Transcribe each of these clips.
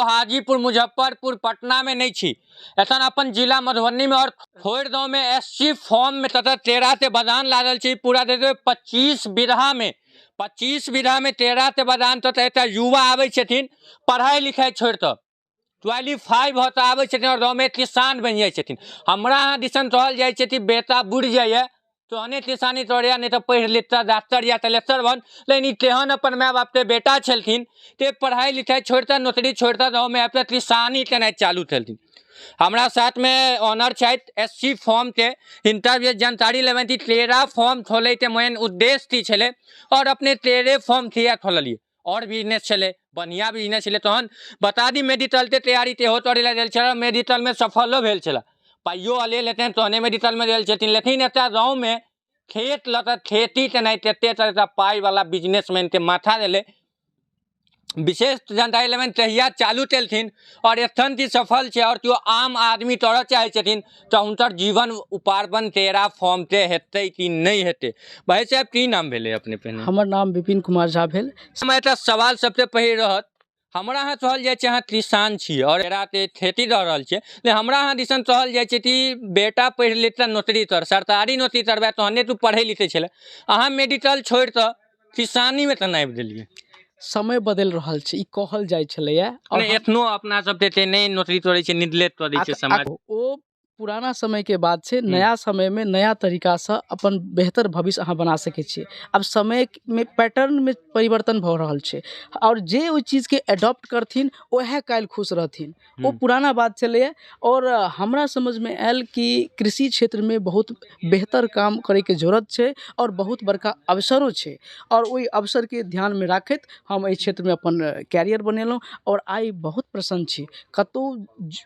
हाजीपुर, मुजफ्फरपुर, पटना में नहीं छी, एखन अपन जिला मधुबनी में और खोर गाँव में एससी फॉर्म में तथा 13 ते बदान लागल छी। पूरा दे देबै 25 बीघा में 13 ते बदान तो एटा युवा आबै छथिन पढ़ाई लिखाई छोड़ कऽ 25 होता आबै छथिन और गाँव में किसान बन जाइ छथिन। हमरा यहाँ दिसन कहल जाइ छै कि बेटा बुढ़ जाइए तहने किसानी तोड़िया, नहीं तो पढ़ लिखता डॉक्टर या कलेक्टर बन। लेकिन तेहन अपन माय बाप के बेटा छलखिन ते पढ़ाई लिखाई छोड़ता नौकरी छोड़ता गाँव में अपना किसानी केनाइ चालू केलखिन। हमारा साथ में ऑनर छथि एससी फॉर्म के, हिनका भी जानकारी लेबै कि 13 फॉर्म खोले के मेन उद्देश्य की छलै और अपने 13 फॉर्म किया खोललिए और बिजनेस छलै, बढ़िया बिजनेस छलै। तहन बता दी मेडिकल के तैयारी तेहो तोड़े ला गेल छलै, मेडिकल में सफलो भेल छलै, पाइयो ले लेते हैं तहने मेडिकल में गेल छथिन। लेकिन एटा गाँव में खेत लऽ खेती केनाइ तेते पाई वाला बिजनेसमैन के माथा देले। विशेष जानकारी लेबनि तहिया चालू केलखिन और एखन की सफल छै। और केओ आम आदमी तोड़ऽ चाहे छथिन तऽ हुनकर जीवन उपार्जन 13 फॉर्म के हेतै कि नहीं हेतै। भाई साहब की नाम भेलै अपने पहिने? हमर नाम विपिन कुमार झा भेल। हमरा एकटा सवाल सबसे पहिले रहत, हमरा यहाँ कहल जाइ छै अहाँ किसान छी और एकरा के खेती दऽ रहल छै, लेकिन हमरा यहाँ दिसन कहल जाइ छै कि बेटा पढ़ि लेता नौकरी कर, सरकारी नौकरी करबै तहने तू पढ़े लिखे छलै, अहाँ मेडिकल छोड़ि कऽ किसानी में तऽ आबि देलियै। समय बदल रहल छै, ई कहल जाइ छलैया और एखनो अपना सब ते नहीं नौकरी तोड़े छै, निदलेट कऽ दै छै समाज। ओ पुराना समय के बात छै, नया समय में नया तरीका से अपन बेहतर भविष्य अहाँ बना सकै छियै। अब समय में पैटर्न में परिवर्तन भऽ रहल छै और जे ओइ चीज के एडॉप्ट करथिन ओहे काल्हि खुश रहथिन। वो पुराना बात छलैया और हमरा समझ में आयल कि कृषि क्षेत्र में बहुत बेहतर काम करे के जरूरत छै और बहुत बड़का अवसरो छै और ओइ अवसर के ध्यान में राखैत हम एहि क्षेत्र में अपन कैरियर बनेलहुँ और आइ बहुत प्रसन्न छी। कतौ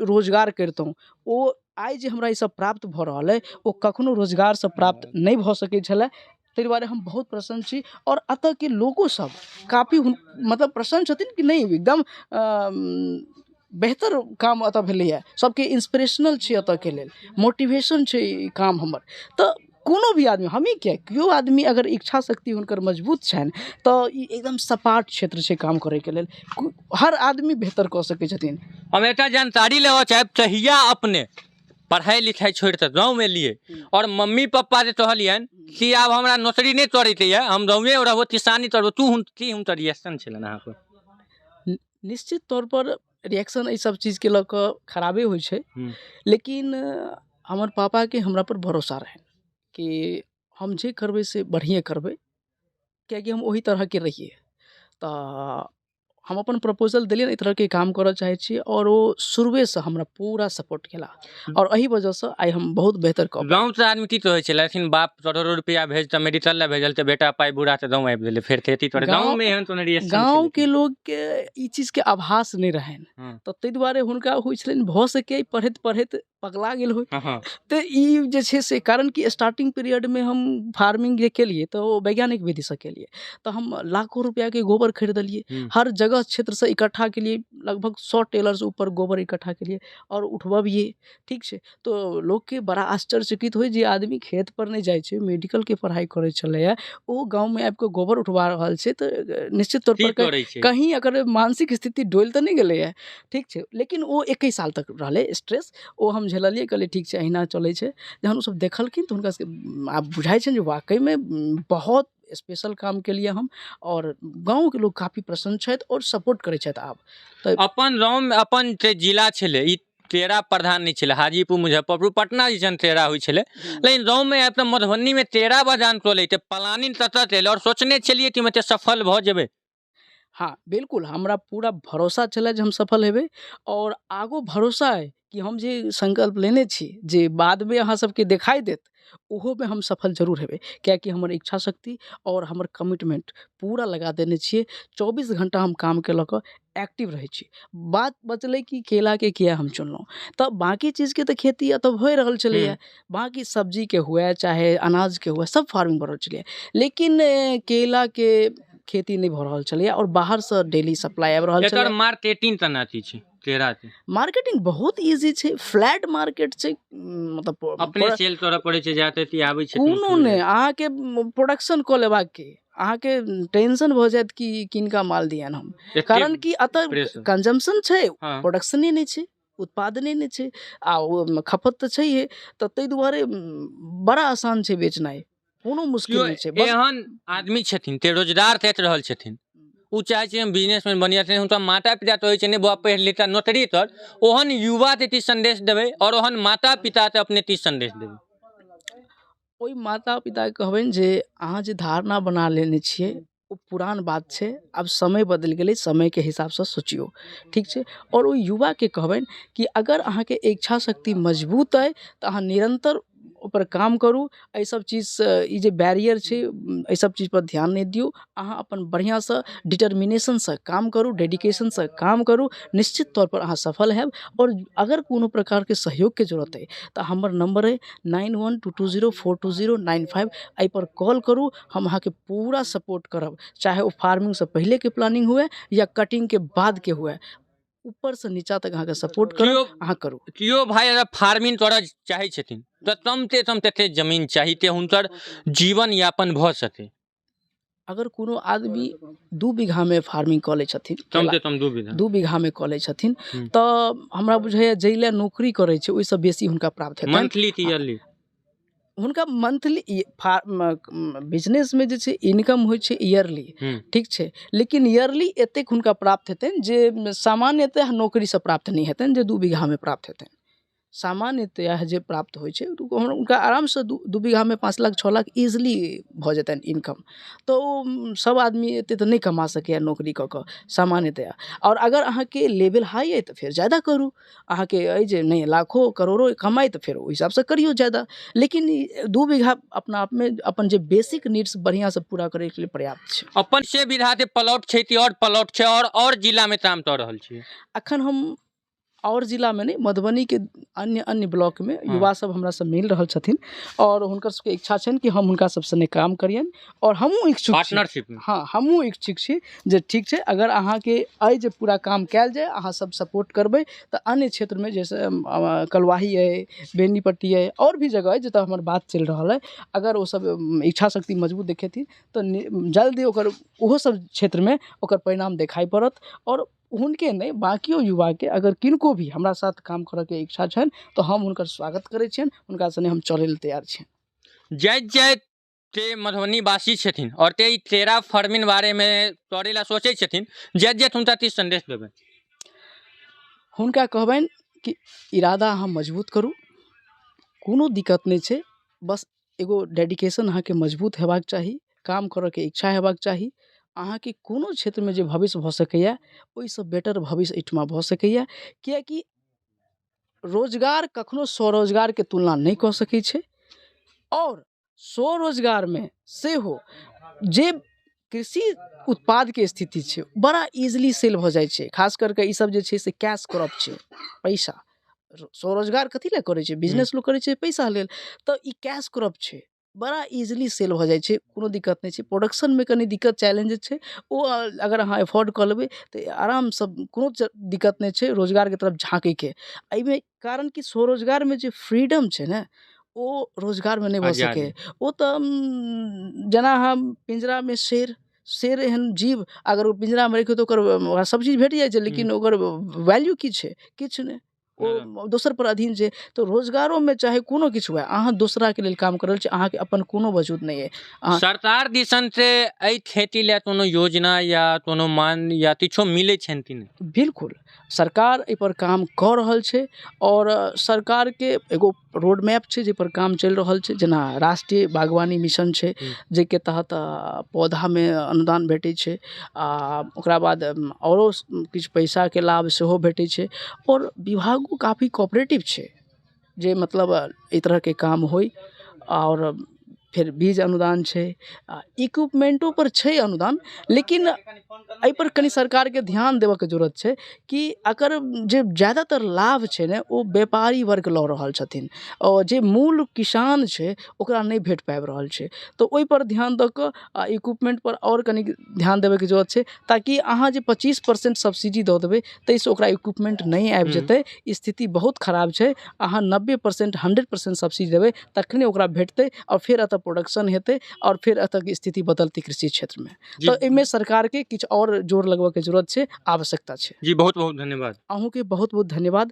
रोजगार करितहुँ ओ आइ जे हमरा ई सब प्राप्त भऽ रहल अइ ओ कखनो रोजगार से प्राप्त नहीं भऽ सकै छलै। ताहि दुआरे हम बहुत प्रसन्न छी और एतऽ के लोगो सब काफी मतलब प्रसन्न छथिन कि नहीं एकदम बेहतर काम एतऽ भेलैया। सबके इंस्पिरेशनल छै एतऽ के लेल, मोटिवेशन छै ई काम हमर। तऽ कोनो भी आदमी हमी क्या केओ आदमी अगर इच्छा शक्ति हुनकर मजबूत छनि तऽ ई एकदम सपाट क्षेत्र छै काम करे के लेल, हर आदमी बेहतर कऽ सकै छथिन। हम एकटा जानकारी लेबऽ चाहब, तहिया अपने पढ़ाई लिखाई छोड़ कऽ गाँव में लिए और मम्मी पापा से कहलियन कि आब हमरा नौकरी नहीं तोड़े के है, हम गाँवे रहबो किसानी करबो, तू की हुनकर रिएक्शन छलन अहाँ पर? निश्चित तौर पर रिएक्शन ई सब चीज के लऽ कऽ खराबे होइ छै, लेकिन हमर पापा के हमरा पर भरोसा रहै कि हम जे करबै से बढ़िए करबै, कियाकि हम ओही तरह के रहिए। तऽ हम अपन प्रपोजल दिलियन एहि तरह के काम करऽ चाहे छी और वो शुरुए से हमरा पूरा सपोर्ट केला और एही वजह से आई हम बहुत बेहतर कऽ। गाँव से आदमी की कहै छै, लेकिन बाप करोड़ों रुपया भेज तऽ मेडिकल ला भेजल तऽ बेटा पाई बुढ़ा तऽ गाँव आबि गेलै फेर खेती तोड़े। गाँव में एहन तो रिएक्शन गाँव के लोग के ई चीज के आभास नहीं रहन, तऽ ताहि दुआरे हुनका होइ छलनि भऽ सके पढ़ैत पढ़ैत पगला गेल होय। तऽ ई जे छै से कारण कि स्टार्टिंग पीरियड में हम फार्मिंग जे केलिए तऽ ओ वैज्ञानिक विधि से केलिए, तऽ हम लाखों रुपया के गोबर खरीदलिए, हर जगह क्षेत्र से इकट्ठा केलिए, लगभग 100 टेलर से ऊपर गोबर इकट्ठा केलिए और उठबबिए। ठीक छै, तो लोग के बड़ा आश्चर्यचकित होय जे आदमी खेत पर नहीं जाय छै, मेडिकल के पढ़ाई करे छलैया, ओ गाँव में आबि कऽ गोबर उठवा रहल छै, तऽ निश्चित तौर पर कहीं अगर मानसिक स्थिति डोल तऽ नहीं गेलैया। ठीक छै, लेकिन ओ 21 साल तक रहलै स्ट्रेस, ओ हम झेललिए, कहलिए ठीक छै अहिना चलै छै। जहन ओ सब देखलखिन तऽ हुनका सबके आब बुझाइ छनि जे वाकई में बहुत स्पेशल काम के लिए हम, और गाँव के लोग काफी प्रसन्न छथि और सपोर्ट करै छथि। आब तऽ अपन गाँव में अपन जे जिला छलै ई 13 प्रधान नहीं छलै, हाजीपुर मुजफ्फरपुर पटना जैसन 13 होइ छलै, लेकिन गाँव में अपना मधुबनी में 13 प्रधान खोले थे, प्लानिंग ततऽ और सोचने छलिए कि मतलब सफल भऽ जेबै। हाँ बिल्कुल, हमरा पूरा भरोसा छलै जे हम सफल हेबै और आगो भरोसा अइ कि हम जे संकल्प लेने छी जे बाद में अहाँ सबके देखाई देत ओहो में हम सफल जरूर हेबै, कियाकि हमर इच्छा शक्ति और हमर कमिटमेंट पूरा लगा देने छियै। 24 घंटा हम काम के लऽ कऽ एक्टिव रहै छी। बात बचलै कि केला के किया हम चुनलहुँ, तऽ बाकी चीज के तऽ खेती एतऽ भऽ रहल छलैया, बाकी सब्जी के हुए चाहे अनाज के हुए सब फार्मिंग भऽ रहल छलैया, लेकिन केला के खेती नहीं भऽ रहल छलैया और बाहर से डेली सप्लाई आबि रहल एकर छलै। मार्केटिंग तना छी तेरा के मार्केटिंग बहुत इजी छै, फ्लैट मार्केट छै, मतलब अपने सेल करऽ पड़े छै, जाते ती आबै छै कोनो नहि अहाँके प्रोडक्शन कऽ लेबाक के, अहाँके टेंशन भऽ जायत कि किनका माल दियन हम, कारण कि एतऽ कंजम्पशन छै, प्रोडक्शने नहि छै, उत्पादने नहि छै आ ओ खपत तऽ छैहे, तऽ ताहि दुआरे बड़ा आसान छै बेचनाइ, कोनो मुश्किल नहीं छै। एहन आदमी छथिन ते रोजगार दैत रहल छथिन, उ चाहे छै हम बिजनेसमैन बनिया छथिन, हुनका माता पिता तो होइ छै ने बौआ पढ़ि लिखा नौकरी कर, ओहन युवा ते ती संदेश देबै और ओहन माता पिता ते अपने ती संदेश देबै। ओहि माता पिता के कहबनि जे अहाँ जे धारणा बना लेने छियै ओ पुरान बात छै, आब समय बदलि गेलै, समय के हिसाब से सोचियो, ठीक छै। और ओ युवा के कहबनि कि अगर अहाँ के इच्छा शक्ति मजबूत अइ तऽ अहाँ निरंतर ऊपर काम करू, एहि सब चीज से ई जे बैरियर छै एहि सब चीज पर ध्यान नहीं दियौ, अहाँ अपन बढ़िया से डिटर्मिनेशन से काम करू, डेडिकेशन से काम करू, निश्चित तौर पर अहाँ सफल हैब। और अगर कोनो प्रकार के सहयोग के जरूरत है तो हमर नंबर है 9122042095, एहि पर कॉल करू, हम अहाँ के पूरा सपोर्ट करब, चाहे वो फार्मिंग से पहले के प्लानिंग हुए या कटिंग के बाद के हुए, ऊपर से नीचा तक अहाँ के सपोर्ट करब, अहाँ करू। कियो भाई अगर फार्मिंग करऽ चाहे छथिन तऽ कम तते जमीन चाही ते हुनकर जीवन यापन भऽ सके। अगर कोनो आदमी 2 बीघा में फार्मिंग कऽ लै छथिन, कम 2 बीघा में कऽ लै छथिन, तऽ हमरा बुझाइया जैले नौकरी करै छै ओहिसँ बेसी हुनका प्राप्त हेतनि मंथली की ईयरली, हुनका मंथली बिजनेस में जे छै इनकम होइ छै ईयरली, ठीक छै, लेकिन ईयरली एतेक हुनका प्राप्त हेतनि जे सामान्यतः नौकरी से प्राप्त नहीं हेतनि जे 2 बीघा में प्राप्त हेतनि। सामान्यतः जे प्राप्त होइ छै उनका आराम से 2 बीघा में 5 लाख 6 लाख इजिली भऽ जेतनि इनकम। तो सब आदमी एते तो नहीं कमा सके नौकरी कऽ कऽ सामान्यतया, और अगर अहाँ के लेवल हाई है तो फिर ज़्यादा करू, अहाँ के अइ जे नहीं लाखों करोड़ों कमाई तो फिर ओहि हिसाब से करियो ज़्यादा, लेकिन 2 बीघा अपना आप में अपन जे बेसिक नीड्स बढ़िया से पूरा करे के लिए पर्याप्त छै। अपन से विधा ते प्लॉट छै ती और प्लॉट छै और जिला में काम कऽ रहल छी। अखन हम और जिला में नहीं, मधुबनी के अन्य ब्लॉक में युवा सब हमरा से मिल रहल छथिन और हुनकर सबके इच्छा छनि कि हम हुनका सब सने काम करियन, और हमहूँ इच्छुक छी पार्टनरशिप में। हाँ, हमहूँ इच्छुक छी जे ठीक छै, अगर अहाँ के अइ जे पूरा काम कैल जाए, अहाँ सब सपोर्ट करबै तऽ अन्य क्षेत्र में जैसे कलवाही है, बेनीपट्टी है, और भी जगह है जतऽ हमर बात चलि रहल है, अगर वो सब इच्छा शक्ति मजबूत देखेथिन तो जल्दी ओकर ओहो सब क्षेत्र में ओकर परिणाम देखाई पड़त। और हुनके नहीं बाकियो युवा के अगर किनको भी हमरा साथ काम करे के इच्छा छन तो हम हुनकर स्वागत करे छियन, हुनका सने हम चले लेल तैयार छियन। जय ते मधुबनी वासी छथिन और ते तेरा फार्मिंग बारे में करे ला सोचे छथिन, जय हुनका ती संदेश देबै। हुनका कहबनि कि इरादा अहाँ मजबूत करू, कोनो दिक्कत नहीं छै, बस एगो डेडिकेशन अहाँ के मजबूत हेबाक चाही, काम करे के इच्छा हेबाक चाही, अहाँ के कोनो क्षेत्र में जे भविष्य भऽ सकैया ओहिसँ बेटर भविष्य एहिठमा भऽ सकैया, कियाकि रोजगार कखनो स्वरोजगार के तुलना नहीं कऽ सकै छै, और स्वरोजगार में सेहो जे कृषि उत्पाद के स्थिति छै बड़ा इजिली सेल भऽ जाइ छै, खास करके ई सब जे छै से कैश क्रॉप छै, पैसा स्वरोजगार कथी लए करै छै, बिजनेस लोग करै छै पैसा लेल, तऽ ई कैश क्रॉप छै, बड़ा इजिली सेल भऽ जाइ छै, कोनो दिक्कत नहीं छै। प्रोडक्शन में कनी दिक्कत चैलेंज छै, ओ अगर अहाँ एफोर्ड कऽ लेबै तऽ आराम से कोनो दिक्कत नहीं छै रोजगार के तरफ झाँके के। एहिमे कारण कि स्वरोजगार में जे फ्रीडम छै ने ओ रोजगार में नहीं भऽ सके, ओ तऽ जेना हम पिंजरा में शेर एहन जीव अगर ओ पिंजरा में रखियो तो ओकर सब चीज भेट जाइ छै, लेकिन ओकर वैल्यू की छै, किछु नहीं, ओ दोसर पर अधीन छै। तो रोजगारों में चाहे कोनो किछु हुए, अहाँ दूसरा के लेल काम कर रहल छी, अहाँ के अपन कोनो वजूद नहीं है। सरकार दिसन से एहि खेती ले कोनो योजना या कोनो मान या किछो मिले छन कि नहीं? बिल्कुल सरकार एहि पर काम कऽ रहल छै, और सरकार के एगो रोड मैप छै जे पर काम चलि रहल छै, जेना राष्ट्रीय बागवानी मिशन छै जे के तहत पौधा में अनुदान भेटै छै, आ ओकरा बाद औरो किछु पैसा के लाभ सेहो भेटै छै, और विभागो काफ़ी कोऑपरेटिव छै जे मतलब एहि तरह के काम होय, और फिर बीज अनुदान छै, इक्विपमेंटो पर छै अनुदान, लेकिन एहि पर कनि सरकार के ध्यान देबऽ के जरूरत छै कि एकर जे ज्यादातर लाभ छै ने ओ व्यापारी वर्ग लऽ रहल छथिन और जे मूल किसान छै ओकरा नहि भेट पाबि रहल छै। तऽ ओहि पर ध्यान दऽ कऽ इक्विपमेंट पर और कनि ध्यान देबे के जरूरत छै, ताकि अहाँ जे 25% सब्सिडी दऽ देबै ताहिसँ ओकरा इक्विपमेंट नहीं आबि जेतै, स्थिति बहुत खराब छै। अहाँ 90% 100% सब्सिडी देबै तखने ओकरा भेटतै और फिर एतऽ प्रोडक्शन हेतै और फिर एतऽ के स्थिति बदलतै कृषि क्षेत्र में। तो एहिमे सरकार के किछु और जोर लगबऽ के जरूरत छै, आवश्यकता छै। जी बहुत बहुत धन्यवाद। अहूँ के बहुत बहुत धन्यवाद।